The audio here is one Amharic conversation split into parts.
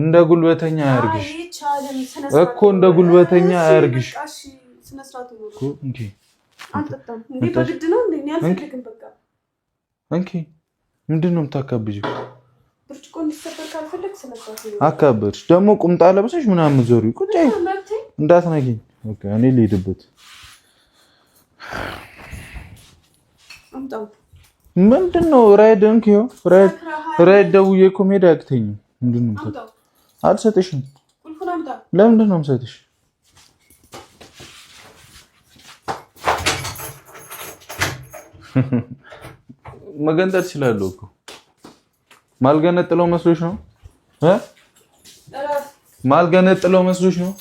እንደ ጉልበተኛ ያርግሽ እኮ እንደ ጉልበተኛ ያርግሽ ስነ ስርዓት ነው እኮ እንዴ አንተጣም እንዴ በግድ ነው እንዴ ያልፈልግም በቃ እንኪ ምንድነው የምታካብጂው ብርጭቆ እንዲሰበር ካልፈለግ ስነ ስርዓት ነው አካብርሽ ደግሞ ቁምጣ ለብሰሽ ምናምን ዞሪ ቁጭ እንዳትነጊኝ በቃ እኔ ልሄድበት አምጣው ምንድነው ራይድ እንኪው ራይድ ደውዬ እኮ መሄድ አያቅተኝም ምንድነው አልሰጥሽም ቁልፉን አምጣ ለምንድነው የምሰጥሽ መገንጠል ይችላል እኮ ማልገነጥለው መስሎሽ ነው ማልገነጥለው መስሎሽ ነው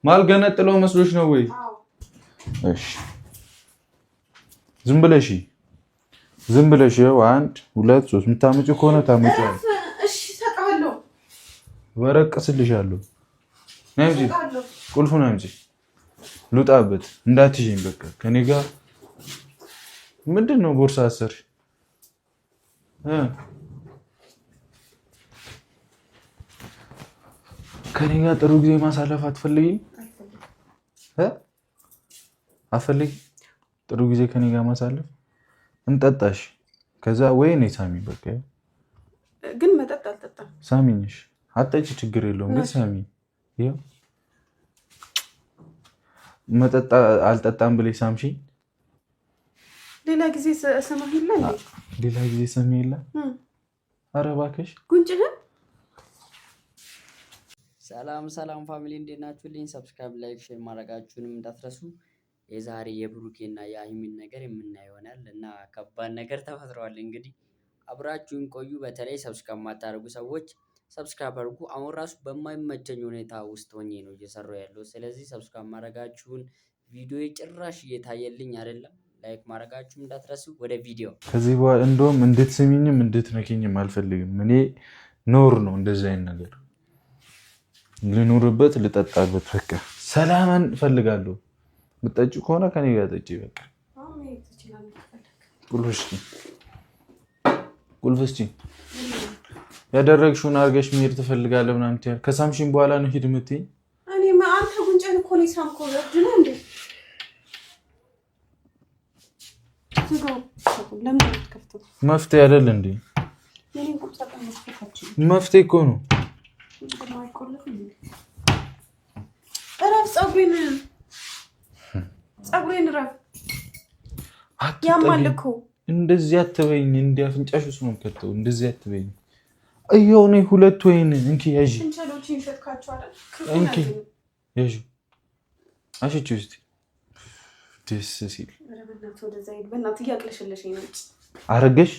ማልገነጥለው መስሎሽ ነው ወይ እሺ ዝም ብለሽ ያው 1 2 3 የምታመጪው ከሆነ ታመጪው እሺ ሰጣለሁ ወረቀስልሻለሁ ነምጂ ቁልፉን አምጪ ልውጣበት እንዳትይኝ በቃ ከኔ ጋር ምንድነው ቦርሳ አሰርሽ ከኔ ጋር ጥሩ ጊዜ ማሳለፍ አትፈልጊም አፈልጊ ጥሩ ጊዜ ከኔ ጋር ማሳለፍ እንጠጣሽ ከዛ ወይ ነይ ሳሚ በቃ ግን መጠጥ አልጠጣም ሳሚኝሽ አጠጪ ችግር የለውም ግን ሳሚ ይሄ መጠጥ አልጠጣም ብለሽ ሳምሺ ሌላ ጊዜ ሰማህ ይላል እንዴ ሌላ ጊዜ ሰማህ ይላል ኧረ እባክሽ ጉንጭህን ሰላም ፋሚሊ እንዴት ናችሁልኝ ሰብስክራይብ ላይክ ሼር ማድረጋችሁንም እንዳትረሱ የዛሬ የብሩኬና የሃይሚን ነገር የምናየው ይሆናል እና ከባድ ነገር ተፈጥሯል እንግዲህ አብራችሁን ቆዩ በተለይ ሰብስክራይብ ማታደርጉ ሰዎች ሰብስክራይብ አድርጉ አሁን ራሱ በማይመቸኝ ሁኔታ ውስጥ ሆኜ ነው እየሰራው ያለው ስለዚህ ሰብስክራይብ ማድረጋችሁን ቪዲዮ ጭራሽ እየታየልኝ አይደለም ላይክ ማድረጋችሁን እንዳትረሱ ወደ ቪዲዮ ከዚህ በኋላ እንደውም እንድትስሚኝም እንድትነኪኝም አልፈልግም እኔ ኖር ነው እንደዛ አይነት ነገር ልኖርበት ልጠጣበት በቃ ሰላምን ፈልጋለሁ ብትጠጪ ከሆነ ከኔ ጋር ጠጪ በቃ ቁልፍስቲ ያደረግሽውን አድርገሽ መሄድ ትፈልጋለህ ምናምን ትያል ከሳምሽን በኋላ ነው ሂድ የምትይኝ እኔ አንተ ጉንጭህን እኮ ነው ሳምከው ለድነ እንዴ ለምን አትከፍተው መፍትሄ አይደል እንዴ መፍትሄ እኮ ነው ፀጉሬን ረፍ ያማልኩ እንደዚህ አትበይኝ እንዲህ አፍንጫሽ ውስጥ ነው ከተው እንደዚህ አትበይኝ እየው ነይ ሁለት ወይን እንኪ ያዢ እንቸሎችን ሸጥካቸው አይደል እንኪ ያዢ አሽቹ እስቲ ደስ ሲል ረበናት ወደ ዘይድ በእናትህ ያቅለሽልሽኝ ነው አረገሽ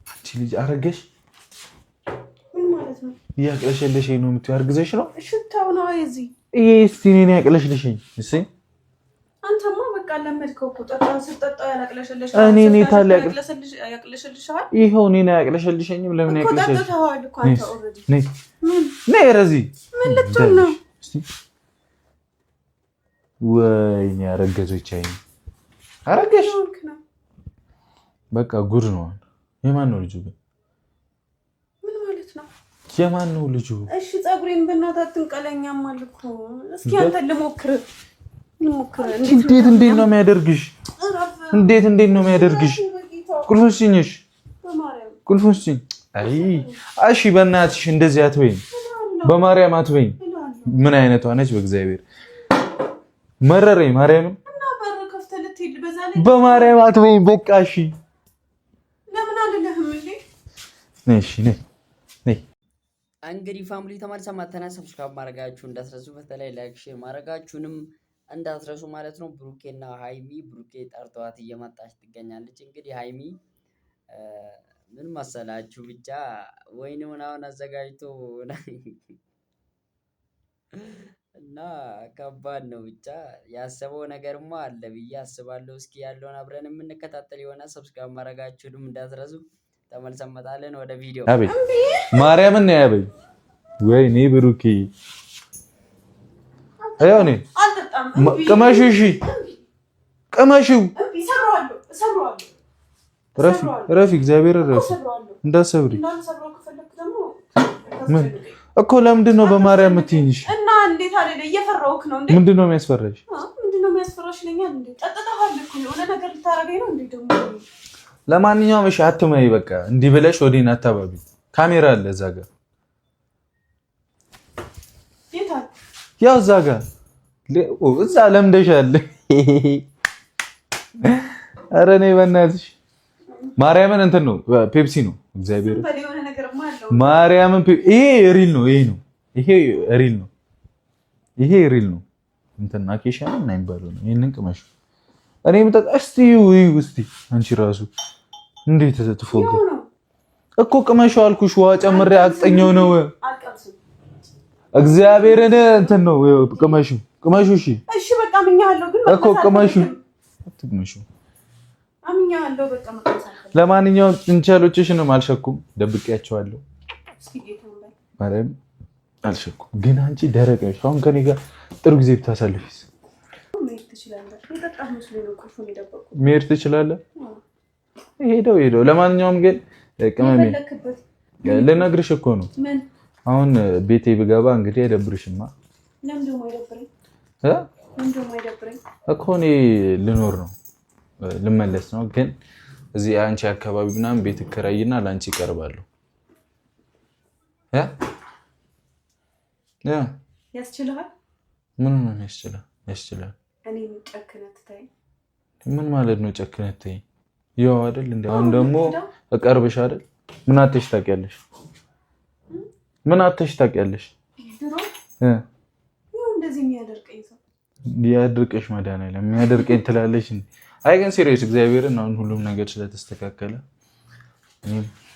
አንቺ ልጅ አረገሽ ምን ማለት ነው ያቅለሽልሽኝ ነው የምትይው አርግዘሽ ነው ሽታው ነው እዚህ እስቲ እኔን ያቅለሽልሽኝ እሺ አንተማ በቃ ለመድከው እኮ ጠጣን ስጠጣ ያቅለሽልሽ እኔ ታለ ያቅለሽልሻል ይሄው እኔን ያቅለሽልሽኝም ለምን ያቅለሽልሽ እኮ ጠጣኸዋል እኮ አንተ ኦሬዲ ነይ ረዚ ምን ልትሆን ነው እስቲ ወይኔ አረገዘች አይኔ አረገሽ በቃ ጉድ ነው የማን ነው ልጁ ምን ማለት ነው የማን ነው ልጁ እሺ ፀጉሬን በእናትህ አትንቀለኛም አልኩ እስኪ አንተ ልሞክር እንዴት ነው የሚያደርግሽ እንዴት ነው የሚያደርግሽ ቁልፉስኝሽ ቁልፉስኝ አይ እሺ በእናትሽ እንደዚህ አትበይኝ በማርያም አትበይኝ ምን አይነቷ ነች በእግዚአብሔር መረረኝ ማርያም እና በር ከፍተህ ልትሄድ በዛ ላይ በማርያም አትበይኝ በቃ እሺ ለምን አልልህም እንዴ እሺ ነይ እንግዲህ ፋሚሊ ተማሪሳ ማተና ሰብስክራይብ ማድረጋችሁ እንዳትረሱ በተለይ ላይክ ሼር ማድረጋችሁንም እንዳትረሱ ማለት ነው ብሩኬና ሃይሚ ብሩኬ ጠርተዋት እየመጣች ትገኛለች እንግዲህ ሃይሚ ምን መሰላችሁ ብቻ ወይኔ ምናምን አዘጋጅቶ እና ከባድ ነው ብቻ ያሰበው ነገርማ አለ ብዬ አስባለሁ እስኪ ያለውን አብረን የምንከታተል ይሆናል ሰብስክራይብ ማድረጋችሁንም እንዳትረሱ ተመልሰን መጣለን ወደ ቪዲዮ አቤት ማርያምን ነው ያበይ ወይኔ ብሩኬ አይሆነ ቅመሽው እሺ ቅመሽው ሰብሯለሁ ረፊ እግዚአብሔር ረፊ እንዳሰብሪ እንዳልሰብረው ከፈለክ ደግሞ ምን እኮ ለምንድን ነው በማርያም የምትይኝሽ? እና እንዴት አይደለ እየፈራሁክ ነው እንዴ? ምንድን ነው የሚያስፈራሽ? ምንድን ነው የሚያስፈራሽ? ለኛል እንዴ ጠጥተሃል እኮ የሆነ ነገር ልታረገኝ ነው እንዴ ደግሞ? ለማንኛውም እሺ አትመይ፣ በቃ እንዲህ ብለሽ ወዲና አታባቢ። ካሜራ አለ እዛ ጋር። የታል? ያው እዛ ጋር እዛ ለምደሻል። ኧረ ነይ በእናትሽ ማርያምን እንትን ነው ፔፕሲ ነው እግዚአብሔር ማርያምን ይሄ ሪል ነው። ይሄ ሪል ነው። እንትን አኬሻ ነው እና ይባለው ነው። ይሄንን ቅመሽ እኔ ምጣ እስቲ አንቺ ራሱ እንዴት ተትፎገ እኮ ቅመሽው አልኩሽ። ውሃ ጨምሬ አቅጠኛው ነው እግዚአብሔርን እንትን ነው ቅመሽው። እሺ በቃ ምኛለሁ ግን እኮ ቅመሽው አምኛለሁ በቃ መጣሳለ። ለማንኛውም እንቻሎችሽንም አልሸኩም፣ ደብቄያቸዋለሁ። ማርያም አልሸኩም። ግን አንቺ ደረቅ ነሽ። አሁን ከኔ ጋር ጥሩ ጊዜ ብታሳልፊስ? መሄድ ትችላለህ። ሄደው ለማንኛውም ግን ቅመሜ ልነግርሽ እኮ ነው። አሁን ቤቴ ብገባ እንግዲህ አይደብርሽማ? እኮ እኔ ልኖር ነው ልመለስ ነው። ግን እዚህ አንቺ አካባቢ ምናምን ቤት እከራይና ላንቺ ይቀርባለሁ። ያስችላል? ምን ነው ያስችላል? እኔ ጨክነት ታይ ምን ማለት ነው? ጨክነት ታይ ያው አይደል እንዴ? አሁን ደግሞ እቀርብሽ አይደል? ምን አተሽ ታውቂያለሽ? ድሮ ይኸው እንደዚህ የሚያደርቀኝ ሰው ያድርቅሽ መድኃኒዓለም የሚያደርቀኝ ትላለሽ እንዴ? አይ ግን ሲሪየስ እግዚአብሔርን አሁን ሁሉም ነገር ስለተስተካከለ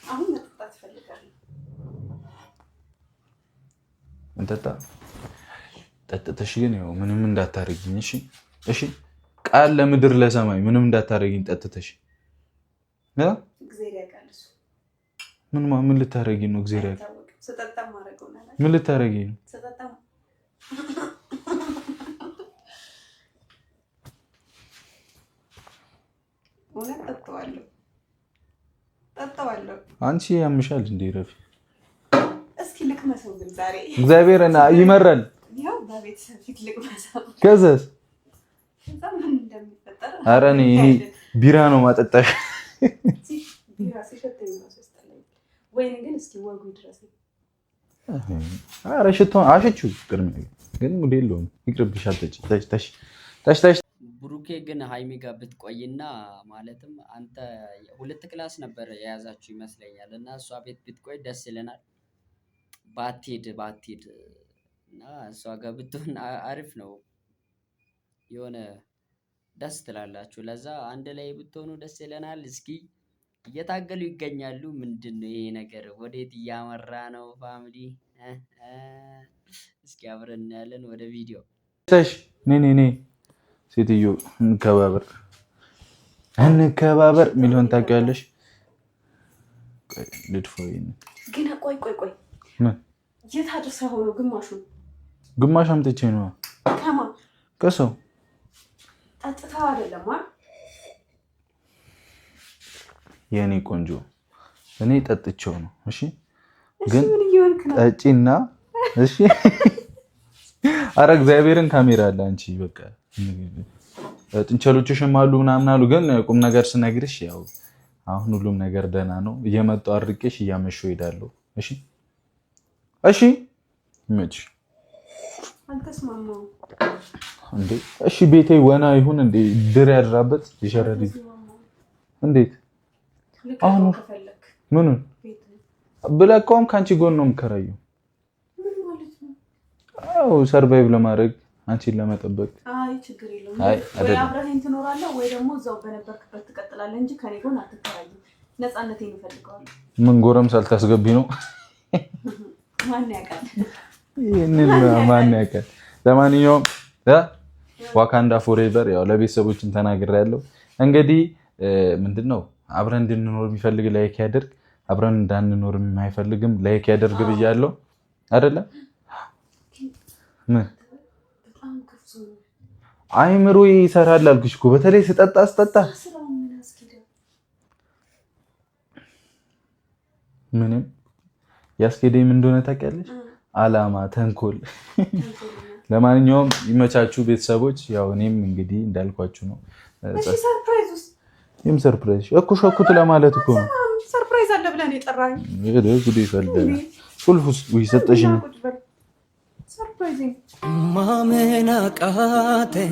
አሁን መጠጣት ፈልጋለሁ። እንጠጣ ጠጥተሽ ግን ያው ምንም እንዳታረጊኝ እሺ ቃል ለምድር ለሰማይ ምንም እንዳታረጊኝ ጠጥተሽ እግዚአብሔር ያውቃል። እሱ ምን ልታረጊ ነው? እግዚአብሔር ያውቃል። ስጠጣ ማረገው ነገር ምን ልታረጊ ነው? ስጠጣ ጠጣዋለሁ። አንቺ ያምሻል እንዴ? ረፊ እስኪ ልቅመሰው ግን ዛሬ እግዚአብሔር ይመራል። ያው በቤተሰብ ፊት ልቅመሰው። ከዛስ ምን እንደሚፈጠር ኧረ እኔ ቢራ ነው ማጠጣሽ። ቢራ ሲሸተኝ ነው ያስጠላኝ። ወይኔ ግን እስኪ ወጉ ድረስ ኧረ ሽቶን አሽቹ ቅድሚያ ግን ሙድ የለውም። ይቅርብሽ። ታሽ ብሩኬ ግን ሃይሚ ጋር ብትቆይና ማለትም አንተ ሁለት ክላስ ነበር የያዛችሁ ይመስለኛል እና እሷ ቤት ብትቆይ ደስ ይለናል። ባትሄድ እና እሷ ጋር ብትሆን አሪፍ ነው። የሆነ ደስ ትላላችሁ። ለዛ አንድ ላይ ብትሆኑ ደስ ይለናል። እስኪ እየታገሉ ይገኛሉ። ምንድነው ይሄ ነገር? ወዴት እያመራ ነው? ፋሚሊ እስኪ አብረን እናያለን። ወደ ቪዲዮ ኔ ሴትዮ እንከባበር ሚሊዮን ታውቂያለሽ? ግን ቆይ የት አድርሰኸው ነው? ግማሽ አምጥቼ ነው። ከማን? ከሰው ጠጥተኸው አይደለም? የኔ ቆንጆ እኔ ጠጥቼው ነው። እሺ ግን ጠጪና እሺ ኧረ እግዚአብሔርን ካሜራ አለ። አንቺ በቃ ጥንቸሎችሽም አሉ ምናምን አሉ። ግን ቁም ነገር ስነግርሽ ያው አሁን ሁሉም ነገር ደህና ነው። እየመጣሁ አድርቄሽ እያመሸሁ እሄዳለሁ። እሺ ይመችሽ። አልተስማማሁም እንዴ? እሺ ቤቴ ወና ይሁን እንዴ? ድር ያድራበት ይሸረድ እንዴት? አሁን ምኑን ብለቀውም ከአንቺ ጎን ነው የምከራየው። አዎ ሰርቫይቭ ለማድረግ አንቺን ለመጠበቅ። አይ ችግር የለውም። ወይ አብረኸኝ ትኖራለህ ወይ ደግሞ እዛው በነበርክበት ትቀጥላለህ እንጂ ከኔ ጎን አትከራይም። ነፃነቴን እፈልገዋለሁ። ምን ጎረምሳ ልታስገቢ ነው? ማን ያውቃል? ይሄንን ማን ያውቃል? ለማንኛውም ዋካንዳ ፎሬቨር ያው ለቤተሰቦችን ተናግሬያለሁ። እንግዲህ ምንድነው አብረን እንድንኖር የሚፈልግ ላይክ ያድርግ፣ አብረን እንዳንኖር የማይፈልግም ላይክ ያድርግ ብያለሁ አይደለ? ምን አይምሮ ይሰራል አልኩሽ እኮ። በተለይ ስጠጣ ምንም ያስኬደኝ ምን እንደሆነ ታውቂያለሽ? አላማ፣ ተንኮል። ለማንኛውም ይመቻችሁ ቤተሰቦች። ያው እኔም እንግዲህ እንዳልኳችሁ ነው። ይህም ሰርፕራይዝ ሸኩት ለማለት እኮ ነው። ሰርፕራይዝ አለ ብለህ ነው የጠራኸኝ? ጉዴ ፈላ። ቁልፉስ ሰጠሽኝ። ማመን አቃተኝ።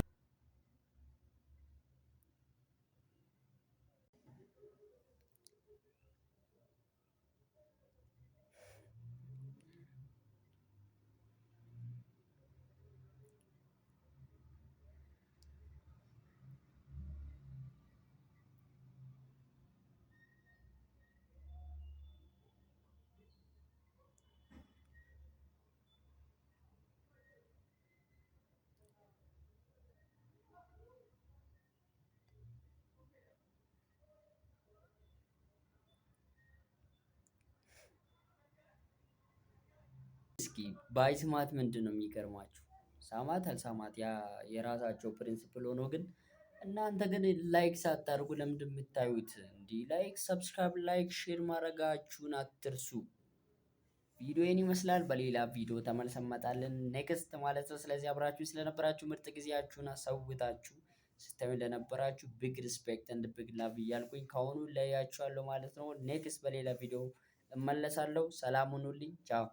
እስኪ ባይስማት ምንድን ነው የሚገርማችሁ? ሳማት አልሳማት ያ የራሳቸው ፕሪንሲፕል ሆኖ ግን እናንተ ግን ላይክ ሳታደርጉ ለምንድን የምታዩት? እንዲህ ላይክ፣ ሰብስክራይብ፣ ላይክ፣ ሼር ማድረጋችሁን አትርሱ። ቪዲዮን ይመስላል። በሌላ ቪዲዮ ተመልሰን እንመጣለን ኔክስት ማለት ነው። ስለዚህ አብራችሁ ስለነበራችሁ ምርጥ ጊዜያችሁን አሳውታችሁ ስተሚ ለነበራችሁ ቢግ ሪስፔክት እንድ ቢግ ላቭ እያልኩኝ ከአሁኑ ለያችኋለሁ ማለት ነው። ኔክስት በሌላ ቪዲዮ እመለሳለሁ። ሰላም ሁኑልኝ። ቻው